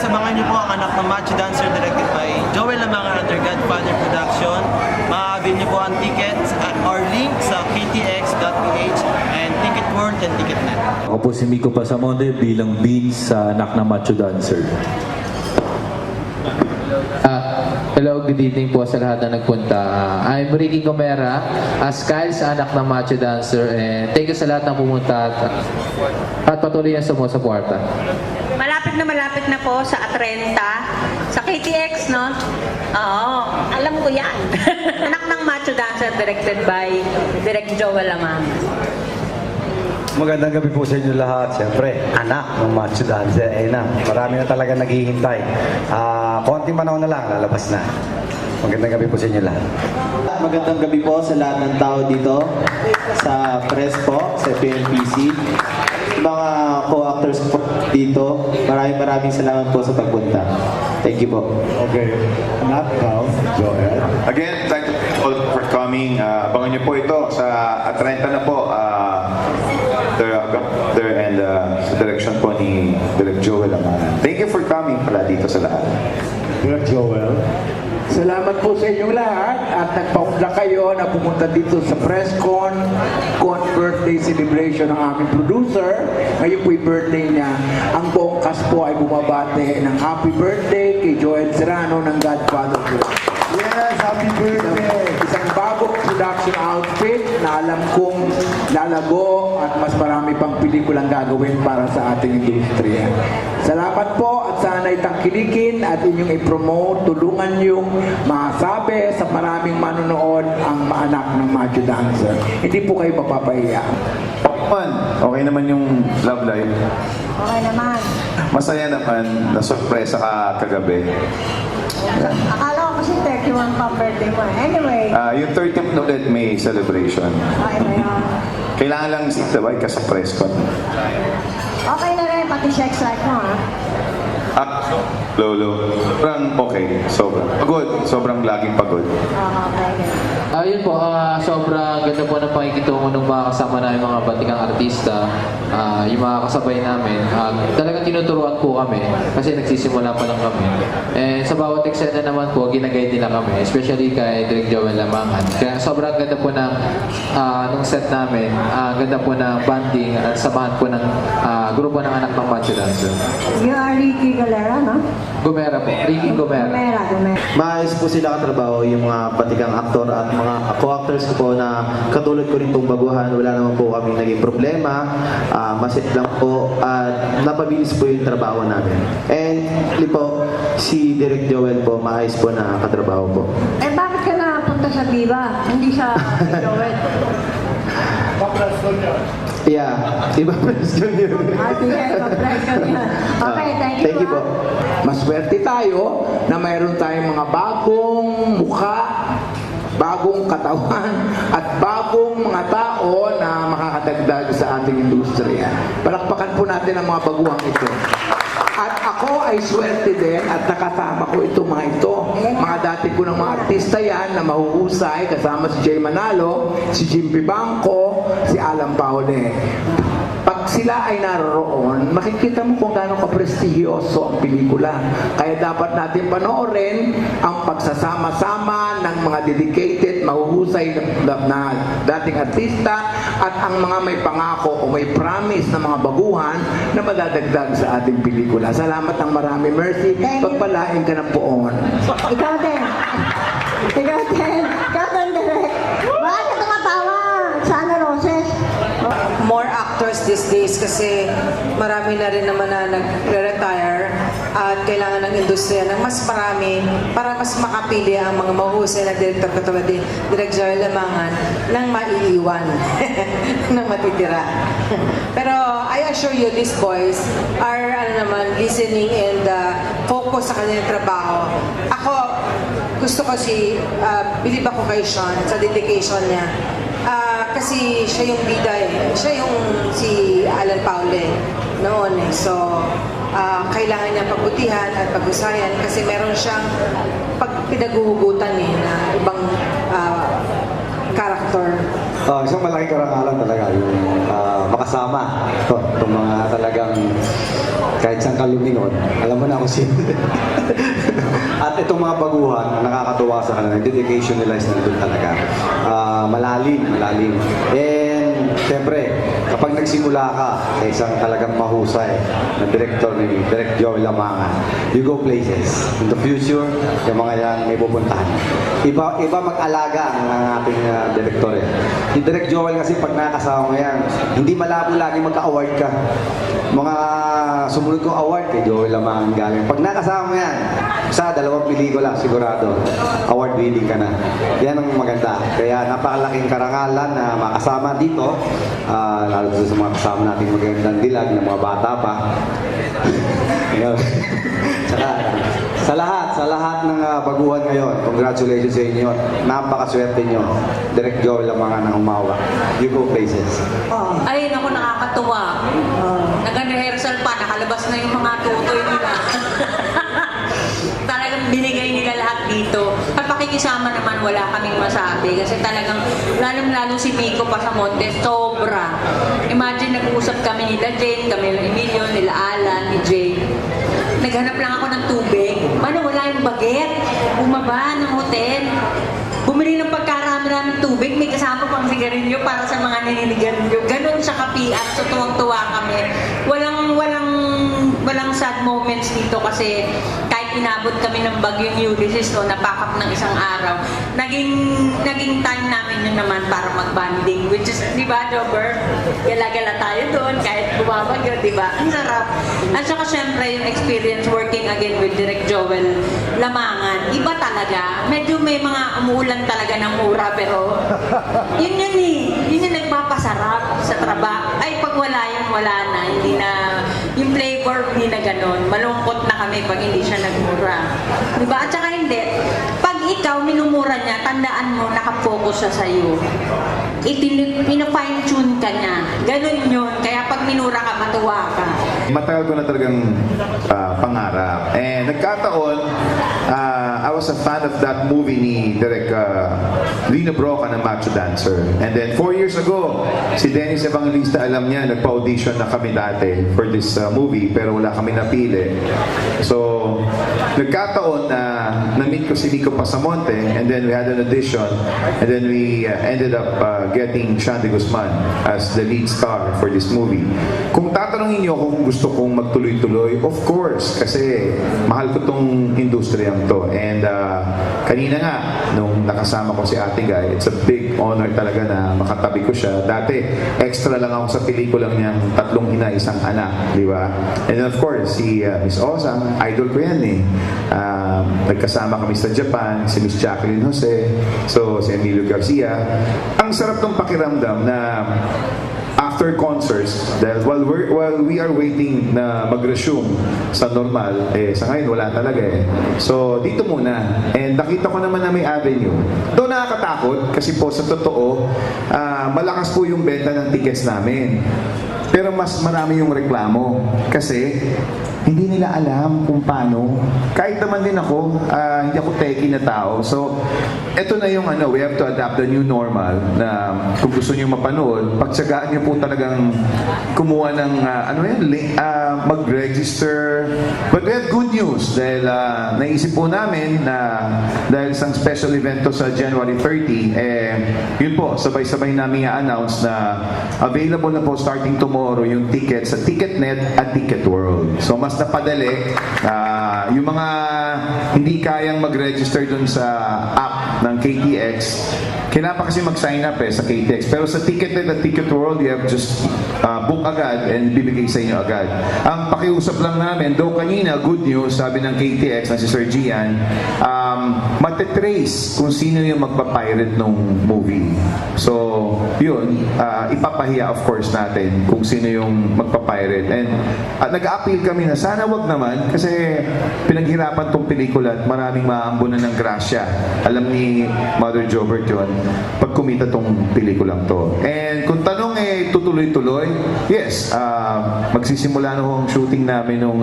abangan niyo po ang Anak ng Macho Dancer directed by Joel Lamangan under Godfather Production. Maabil niyo po ang tickets or link sa ktx.ph and Ticket World and Ticketnet. Ako po si Miko Pasamonte bilang Beans sa Anak ng Macho Dancer. Hello, good evening po sa lahat na nagpunta. I'm Ricky Gomera as Kyle sa Anak ng Macho Dancer, and thank you sa lahat ng pumunta at patuloy na sumusuporta. Malapit na po sa Atrenta, sa KTX, no? Oo, alam ko yan. Anak ng Macho Dancer directed by Direk Joel Lamang. Magandang gabi po sa inyo lahat. Siyempre, Anak ng Macho Dancer. Na, marami na talaga naghihintay. Konting panahon na lang, lalabas na. Magandang gabi po sa inyo lahat. Magandang gabi po sa lahat ng tao dito, sa press po, sa PNPC. Mga co-actors po dito, maraming salamat po sa pagpunta. Thank you po. Okay. Anak, Joel. Again, thank you all for coming. Abangan niyo po ito sa Atlanta na po. There and sa direction po ni Direk Joel Lamangan. Thank you for coming pala dito sa lahat. Direk Joel. Salamat po sa inyong lahat at nagpaunla kayo na pumunta dito sa press con birthday celebration ng aming producer. Ngayon po'y birthday niya. Ang buong cast po ay bumabate ng happy birthday kay Joel Serrano ng Godfather. Yes, happy birthday! Isang bagong production outfit na alam kong lalago at mas marami pang pelikulang gagawin para sa ating industriya. Salamat po at sana'y tangkilikin at inyong i-promote, tulungan yung masabi sa maraming manonood ang Anak ng Macho Dancer. Hindi po kayo mapapahiya. Okay naman yung love life. Okay naman. Masaya naman, na-surpresa ka kagabi. Akala ko kasi 31 pa birthday mo. Anyway. Yung 30th ulit may celebration. Okay na yun. Kailangan lang sabay ka sa press con. Okay na rin, pati sex life mo, ha? Lolo. Sobrang okay. Sobrang laging pagod. Okay. Ayun po, sobrang ganda po ng pakikitungo ng mga kasama namin mga batikang artista, yung mga kasabay namin. Talagang tinuturuan po kami kasi nagsisimula pa lang kami. And sa bawat eksena naman po, ginagay nila kami, especially kay Direk Joel Lamangan. Kaya sobrang ganda po ng nung set namin, ganda po ng banding at samahan po ng grupo ng Anak ng Macho Dancer. You are Ricky Galera, no? Gomera po, Ricky Gomera. Gomera. Maayos po sila katrabaho, yung mga patikang aktor at mga co-actors ko po na katulad ko rin pong baguhan. Wala naman po kami naging problema. Masit lang po at napabilis po yung trabaho namin. And po, si Direk Joel po, maayos po na katrabaho po. Eh, bakit ka napunta sa Viva? Hindi sa Joel? Yeah, iba press ko yun. Okay, thank you po. Maswerte tayo na mayroon tayong mga bagong mukha, bagong katawan, at bagong mga tao na makakadagdag sa ating industriya. Palakpakan po natin ang mga baguhang ito. At ako ay swerte din at nakasama ko itong mga ito. Mga dati ko ng mga artista yan na mahuhusay, kasama si Jay Manalo, si Jimmy Bangko, si Alan Paule. Pag sila ay naroon, makikita mo kung gaano ka-prestigyoso ang pelikula. Kaya dapat natin panoorin ang pagsasama-sama ng mga dedicated, mahuhusay na dating artista at ang mga may pangako o may promise na mga baguhan na madadagdag sa ating pelikula. Salamat ng marami. Mercy, pagpalain ka ng poon. Ikaw din. Ikaw din. Ikaw din, Direk. Bakit ka tumatawa? Sana Roses? More actors these days kasi marami na rin naman na nagre-retire at kailangan ng industriya ng mas marami para mas makapili ang mga mahusay na director katulad ni Direk Joel Lamangan ng maiiwan ng matitira. Pero I assure you, these boys are listening and focus sa kanilang trabaho. Ako, gusto ko believe ako kay Sean sa dedication niya. Kasi siya yung bida Siya yung si Alan Paule noon So, kailangan niya pagbutihan at pag-usayan kasi meron siyang pinaguhugutan na ibang character. Isang malaking karangalan talaga yung makasama itong mga talagang kahit saan ka lumingon, alam mo na kung sino. At itong mga baguhan, nakakatuwa sa kanila, yung dedication nila is nandun talaga. Malalim. And, siyempre, kapag nagsimula ka sa isang talagang mahusay na director ni Direk Joel Lamangan, you go places. In the future, yung mga yan may pupuntahan. Iba mag-alaga ang ating director eh. Si Direk Joel kasi pag nakakasama mo yan, hindi malabo lagi magka-award ka. Mga sumunod kong award kay Joel Lamangan galing. Pag nakasama mo yan, sa 2 pelikula sigurado, award winning ka na. Yan ang maganda. Kaya napakalaking karangalan na makasama dito, lalo sa mga kasama natin magandang dilag ng mga bata pa. Saka, sa lahat ng baguhan ngayon, congratulations sa inyo. Napakaswerte nyo. Direk Joel Lamangan ang umawa. You go places. Ay, naku, nakakatuwa. Nag-rehearsal pa, nakalabas na yung mga tutoy nila. Talagang binigay nila lahat dito. At pakikisama naman, wala kaming masabi. Kasi talagang, lalong-lalo si Miko Pasamonte, sobra. Imagine, nag-uusap kami nila Jane, kami nila Emilio, nila Alan, ni Jane. Naghanap lang ako ng tubig. Paano wala yung baget? Bumaba ng hotel. Bumili ng pagkarami-raming tubig, may kasama pang sigarilyo para sa mga naninigarilyo. Ganun siya ka-PR, so tuwang-tuwa kami. Walang sad moments dito kasi kahit inabot kami ng bagyong Ulysses, no, napakap ng isang araw, naging time namin yun naman para mag-banding, which is, di ba, Jobber? Gala-gala tayo doon kahit bumabagyo, di ba? Ang sarap. At saka syempre, yung experience working again with Direk Joel Lamangan, iba talaga. Medyo may mga umuulan talaga ng mura, pero yun yung nagpapasarap sa trabaho. Ay, pag wala yun, wala na. Hindi na, yung flavor, hindi na ganun. Malungkot na kami pag hindi siya nagmura. Diba? At saka hindi. Pag ikaw, minumura niya, tandaan mo, nakafocus siya sa'yo. Pina-fine-tune ka niya. Ganun yun. Kaya pag minura ka, matuwa ka. Matagal ko na talagang pangarap. And nagkataon, I was a fan of that movie ni Direk Lino Broca na Macho Dancer. And then 4 years ago, si Dennis Evangelista, alam niya, nagpa-audition na kami dati for this movie, pero wala kami napili. So, nagkataon na na-meet ko si Nico Pasamonte, and then we had an audition, and then we ended up getting Shandy Guzman as the lead star for this movie. Kung tatanungin niyo kung gusto kong magtuloy-tuloy, of course, kasi mahal ko tong industriyang to. And kanina nga, nung nakasama ko si Ate Guy, it's a big honor talaga na makatabi ko siya. Dati, extra lang ako sa pelikulang niyang 3 ina, 1 anak, di ba? And then of course, si Miss Osang, idol ko yan eh. Nagkasama kami sa Japan, si Miss Jacqueline Jose, so si Emilio Garcia. Ang sarap ng pakiramdam na after concerts, dahil while we are waiting na mag-resume sa normal, sa ngayon wala talaga eh. So, dito muna. And nakita ko naman na may avenue. Doon nakakatakot kasi po sa totoo, malakas po yung benta ng tickets namin. Pero mas marami yung reklamo kasi hindi nila alam kung paano. Kahit naman din ako, hindi ako techie na tao. So, eto na yung we have to adapt the new normal na kung gusto niyo mapanood, pagtsagaan niyo po talagang kumuha ng, mag-register. But we have good news dahil naisip po namin na dahil isang special event to sa January 30, yun po, sabay-sabay namin i-announce na available na po starting tomorrow yung ticket sa Ticketnet at Ticket World. So, mas napadali. Yung mga hindi kayang mag-register dun sa app ng KTX, kailangan pa kasi mag-sign up sa KTX. Pero sa Ticketnet at Ticket World, you have just book agad and bibigay sa inyo agad. Ang pakiusap lang namin, though kanina, good news, sabi ng KTX na si Sir Gian, matetrace kung sino yung magpapirate ng movie. So, yun, ipapahiya of course natin kung sino yung magpapirate. And nag-a-appeal kami na sana wag naman kasi pinaghirapan tong pelikula at maraming maambunan ng grasya. Alam ni Mother Jobert yun, pag kumita tong pelikulang to. And kung tanong tutuloy-tuloy, yes, magsisimula na ang shooting namin nung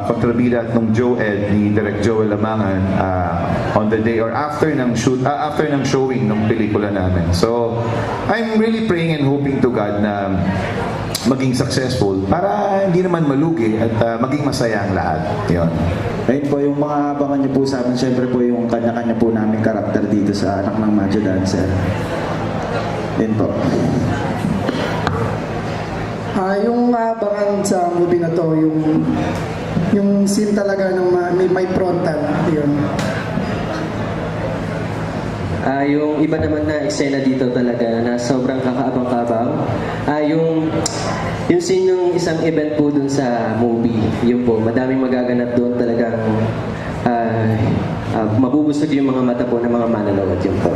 kontrabida at nung Joel ni Direk Joel Lamangan on the day or after ng showing ng pelikula namin. So I'm really praying and hoping to God na maging successful para hindi naman malugi at maging masaya ang lahat. Yun. Ayun po, yung mga abangan niyo po sa amin, syempre po yung kanya-kanya po namin karakter dito sa Anak ng Macho Dancer. Yun po. Yung abangan sa movie na to, yung scene talaga ng may frontal, yun. Yung iba naman na eksena dito talaga na sobrang kakaabang-kabang. Yung scene ng isang event po dun sa movie, yun po, madaming magaganap doon talagang mabubusog yung mga mata po ng mga mananood, yun po.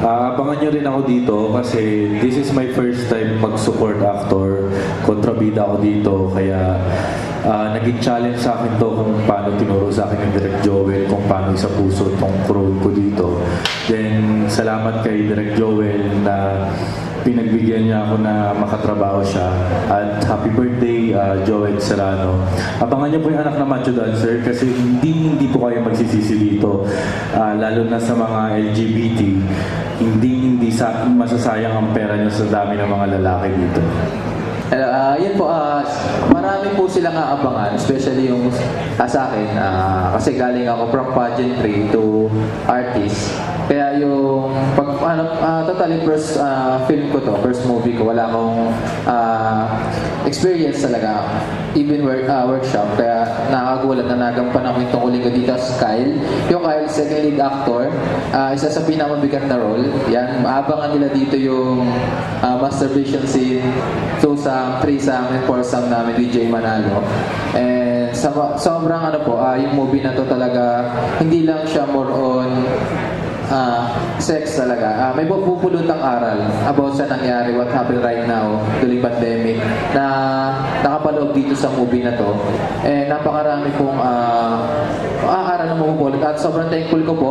Abangan nyo rin ako dito kasi this is my first time mag-support actor. Kontrabida ako dito kaya naging challenge sa akin to kung paano tinuro sa akin yung Direk Joel, kung paano isa puso tong role ko dito. Then salamat kay Direk Joel na pinagbigyan niya ako na makatrabaho siya. At happy birthday, Joel Serrano. Abangan niyo po yung Anak na Macho Dancer kasi hindi po kayo magsisisi dito. Lalo na sa mga LGBT, hindi masasayang ang pera niyo sa dami ng mga lalaki dito. Yun po, marami po silang aabangan, especially yung sa akin, kasi galing ako from pageantry to artist. Kaya yung totally first film ko to, first movie ko, wala akong experience talaga, even workshop. Kaya nakakagulat na nagampanan ko itong uling ko dito sa Kyle. Yung Kyle, second lead actor, isa sa pinakamabigat na role. Yan, maabangan nila dito yung masturbation scene, two-some, threesome, and foursome namin DJ Manalo. And sobrang yung movie na to talaga, hindi lang siya more on sex talaga. May pupulutang aral about sa nangyari, what happened right now during pandemic na nakapaloob dito sa movie na to. Napakarami pong aral na mapupulot at sobrang thankful ko po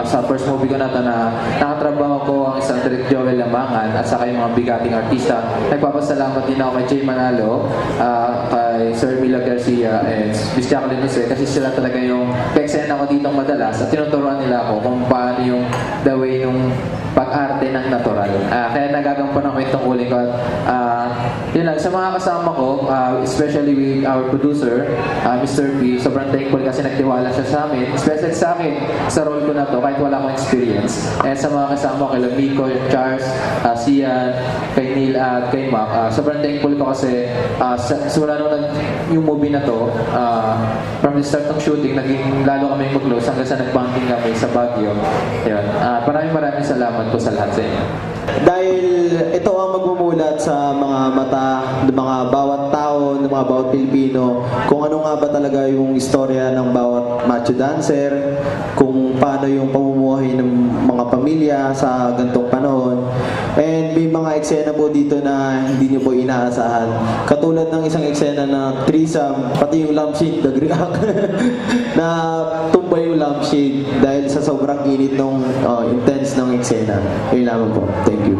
sa first movie ko na to na nakatrabaho ko ang isang Direk Joel Lamangan at saka yung mga bigating artista. Nagpapasalamat din ako kay Jay Manalo, kay Sir Mila Garcia and Miss Jacqueline Jose kasi sila talaga yung ka-eksena ko dito madalas at tinuturuan nila ako kung paano yung the way yung pag-arte ng natural. Kaya nagagampanan ko itong uling ko. Yun lang, sa mga kasama ko, especially with our producer, Mr. P, sobrang thankful kasi nagtiwala siya sa amin, especially sa akin, sa role ko na to, kahit wala akong experience. And sa mga kasama ko, kay Miko, Charles, Sian, kay Neil, at kay Mac, sobrang thankful ko kasi simula nung yung movie na to, from the start ng shooting, naging lalo kami mag-close hanggang sa nag-bonding kami sa Baguio. Yun. Maraming salamat po sa lahat sa inyo. Dahil ito ang magmumulat sa mga mata ng mga bawat tao, ng mga bawat Pilipino, kung ano nga ba talaga yung istorya ng bawat macho dancer, kung paano yung pamumuhay ng mga pamilya sa ganitong panahon. And may mga eksena po dito na hindi nyo po inaasahan. Katulad ng isang eksena na threesome, pati yung lampshade nag-react na tumbay yung lampshade dahil sa sobrang init ng intense ng eksena. Yun lamang po. Thank you.